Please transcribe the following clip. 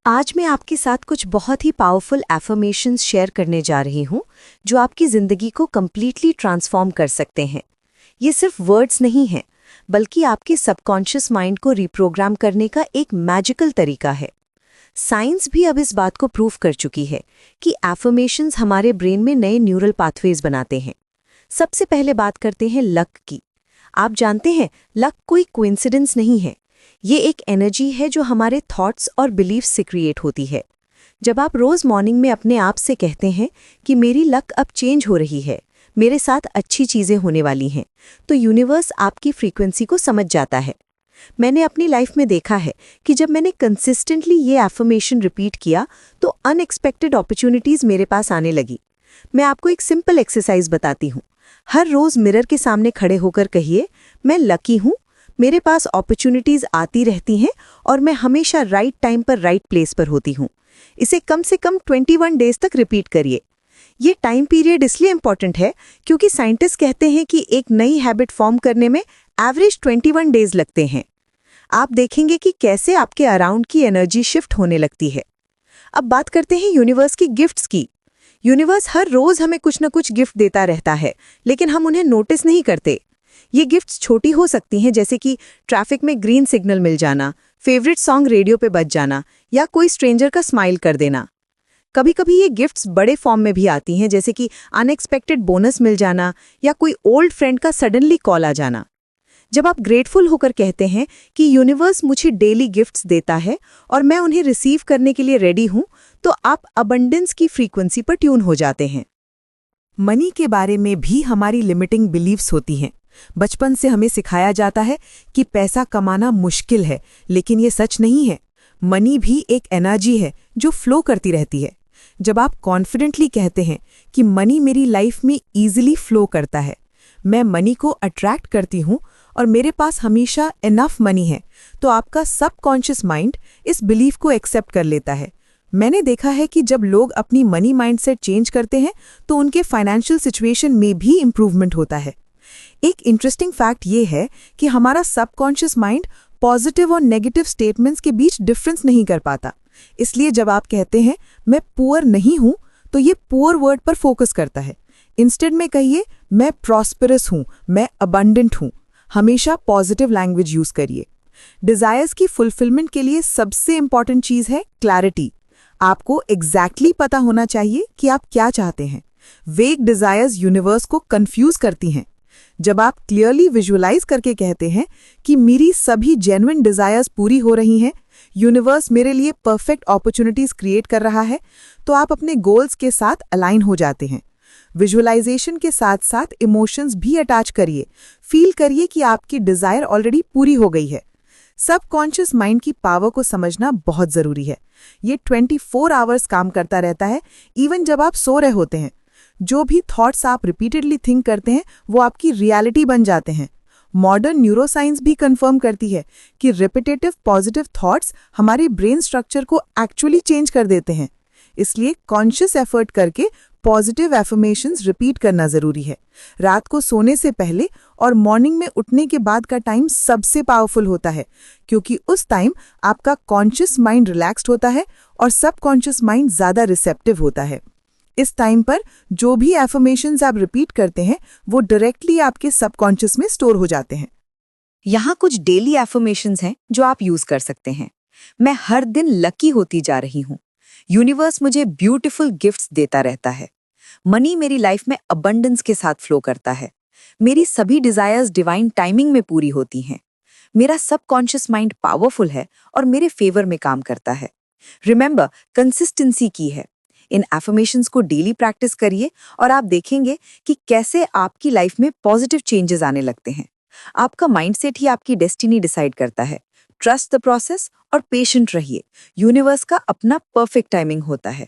आज मैं आपके साथ कुछ बहुत ही पावरफुल एफर्मेशंस शेयर करने जा रही हूँ जो आपकी ज़िंदगी को कम्प्लीटली ट्रांसफॉर्म कर सकते हैं। ये सिर्फ वर्ड्स नहीं हैं, बल्कि आपके सबकॉन्शियस माइंड को रिप्रोग्राम करने का एक मैजिकल तरीका है। साइंस भी अब इस बात को प्रूव कर चुकी है कि एफर्मेशंस हमारे ब्रेन में नए न्यूरल पाथवेज बनाते हैं। सबसे पहले बात करते हैं लक की। आप जानते हैं, लक कोई कोइंसिडेंस नहीं है। ये एक एनर्जी है जो हमारे थॉट्स और बिलीफ्स से क्रिएट होती है। जब आप रोज़ मॉर्निंग में अपने आप से कहते हैं कि मेरी लक अब चेंज हो रही है, मेरे साथ अच्छी चीज़ें होने वाली हैं, तो यूनिवर्स आपकी फ्रीक्वेंसी को समझ जाता है। मैंने अपनी लाइफ में देखा है कि जब मैंने कंसिस्टेंटली ये एफर्मेशन रिपीट किया तो अनएक्सपेक्टेड अपॉर्चुनिटीज़ मेरे पास आने लगी। मैं आपको एक सिंपल एक्सरसाइज बताती हूँ। हर रोज़ मिरर के सामने खड़े होकर कहिए, मैं लकी हूँ, मेरे पास अपॉर्चुनिटीज़ आती रहती हैं और मैं हमेशा राइट टाइम पर राइट प्लेस पर होती हूँ। इसे कम से कम 21 डेज तक रिपीट करिए। ये टाइम पीरियड इसलिए इम्पॉर्टेंट है क्योंकि साइंटिस्ट कहते हैं कि एक नई हैबिट फॉर्म करने में एवरेज 21 डेज लगते हैं। आप देखेंगे कि कैसे आपके अराउंड की एनर्जी शिफ्ट होने लगती है। अब बात करते हैं यूनिवर्स की गिफ्ट्स की। यूनिवर्स हर रोज़ हमें कुछ न कुछ गिफ्ट देता रहता है, लेकिन हम उन्हें नोटिस नहीं करते। ये गिफ्ट्स छोटी हो सकती हैं, जैसे कि ट्रैफिक में ग्रीन सिग्नल मिल जाना, फेवरेट सॉन्ग रेडियो पे बज जाना या कोई स्ट्रेंजर का स्माइल कर देना। कभी कभी ये गिफ्ट्स बड़े फॉर्म में भी आती हैं, जैसे कि अनएक्सपेक्टेड बोनस मिल जाना या कोई ओल्ड फ्रेंड का सडनली कॉल आ जाना। जब आप ग्रेटफुल होकर कहते हैं कि यूनिवर्स मुझे डेली गिफ्ट्स देता है और मैं उन्हें रिसीव करने के लिए रेडी हूं, तो आप अबंडेंस की फ्रीक्वेंसी पर ट्यून हो जाते हैं। मनी के बारे में भी हमारी लिमिटिंग बिलीव्स होती हैं। बचपन से हमें सिखाया जाता है कि पैसा कमाना मुश्किल है, लेकिन ये सच नहीं है। मनी भी एक एनर्जी है जो फ्लो करती रहती है। जब आप कॉन्फिडेंटली कहते हैं कि मनी मेरी लाइफ में ईजिली फ्लो करता है, मैं मनी को अट्रैक्ट करती हूँ और मेरे पास हमेशा इनफ मनी है, तो आपका सबकॉन्शियस माइंड इस बिलीफ को एक्सेप्ट कर लेता है। मैंने देखा है कि जब लोग अपनी मनी माइंडसेट चेंज करते हैं तो उनके फाइनेंशियल सिचुएशन में भी इंप्रूवमेंट होता है। एक इंटरेस्टिंग फैक्ट ये है कि हमारा सबकॉन्शियस माइंड पॉजिटिव और नेगेटिव स्टेटमेंट्स के बीच डिफरेंस नहीं कर पाता। इसलिए जब आप कहते हैं मैं पुअर नहीं हूं, तो ये पुअर वर्ड पर फोकस करता है। इंस्टेड में कहिए मैं प्रॉस्पेरस हूं, मैं अबंडेंट हूं। हमेशा पॉजिटिव लैंग्वेज यूज करिए। डिजायर्स की फुलफिलमेंट के लिए सबसे इंपॉर्टेंट चीज है क्लैरिटी। आपको एग्जैक्टली पता होना चाहिए कि आप क्या चाहते हैं। वेग डिजायर्स यूनिवर्स को कंफ्यूज करती हैं। जब आप क्लियरली विजुअलाइज करके कहते हैं कि मेरी सभी जेन्युइन डिजायर्स पूरी हो रही हैं, यूनिवर्स मेरे लिए परफेक्ट अपॉर्चुनिटीज क्रिएट कर रहा है, तो आप अपने गोल्स के साथ अलाइन हो जाते हैं। विजुअलाइजेशन के साथ साथ इमोशंस भी अटैच करिए। फील करिए कि आपकी डिजायर ऑलरेडी पूरी हो गई है। सबकॉन्शियस माइंड की पावर को समझना बहुत जरूरी है। ये 24 आवर्स काम करता रहता है, इवन जब आप सो रहे होते हैं। जो भी थॉट्स आप रिपीटेडली थिंक करते हैं वो आपकी रियलिटी बन जाते हैं। मॉडर्न न्यूरोसाइंस भी कंफर्म करती है कि रिपीटेटिव पॉजिटिव थॉट्स हमारे ब्रेन स्ट्रक्चर को एक्चुअली चेंज कर देते हैं। इसलिए कॉन्शियस एफर्ट करके पॉजिटिव एफर्मेशंस रिपीट करना जरूरी है। रात को सोने से पहले और मॉर्निंग में उठने के बाद का टाइम सबसे पावरफुल होता है, क्योंकि उस टाइम आपका कॉन्शियस माइंड रिलैक्स्ड होता है और सबकॉन्शियस माइंड ज्यादा रिसेप्टिव होता है। इस टाइम पर जो भी एफर्मेशंस आप रिपीट करते हैं वो डायरेक्टली आपके सबकॉन्शियस में स्टोर हो जाते हैं। यहाँ कुछ डेली एफर्मेशंस हैं जो आप यूज कर सकते हैं। मैं हर दिन लकी होती जा रही हूँ। यूनिवर्स मुझे ब्यूटीफुल गिफ्ट्स देता रहता है। मनी मेरी लाइफ में अबंडेंस के साथ फ्लो करता है। मेरी सभी डिजायर्स डिवाइन टाइमिंग में पूरी होती हैं। मेरा सबकॉन्शियस माइंड पावरफुल है और मेरे फेवर में काम करता है। रिमेंबर, कंसिस्टेंसी की है। इन एफर्मेशंस को डेली प्रैक्टिस करिए और आप देखेंगे कि कैसे आपकी लाइफ में पॉजिटिव चेंजेस आने लगते हैं। आपका माइंडसेट ही आपकी डेस्टिनी डिसाइड करता है। ट्रस्ट द प्रोसेस और पेशेंट रहिए। यूनिवर्स का अपना परफेक्ट टाइमिंग होता है।